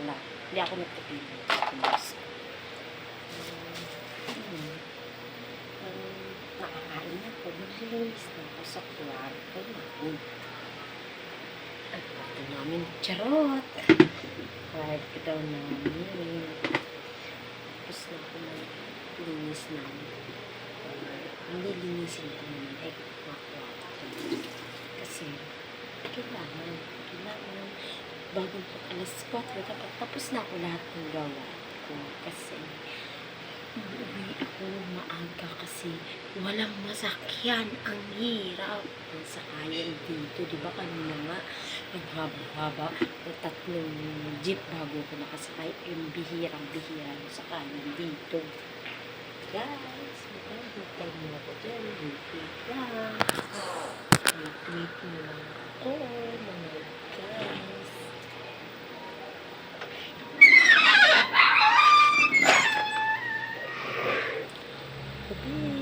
na. Hindi ako nagpapili sa pulis. Nakakain ako. Maglilinis na ako sa kwarto namin. Ang kwarto namin. Charot! Kwarto daw namin. Tapos na ako maglinis namin. Hindi linisin ko naman. Mga kwarto. Kasi, kailangan bago pag alas 4 dapat tapos na ako lahat ng gawa ko kasi uuwi ako maaga kasi walang masakyan. Ang hirap ng sakayan dito, diba kanina nga naghaba-haba ng 3 jeep bago ko nakasakay. Yung bihirang-bihira yung sakayan dito, guys. Magkakitay mo ako dyan, wait lang, wait mo lang ako mga guys. Okay.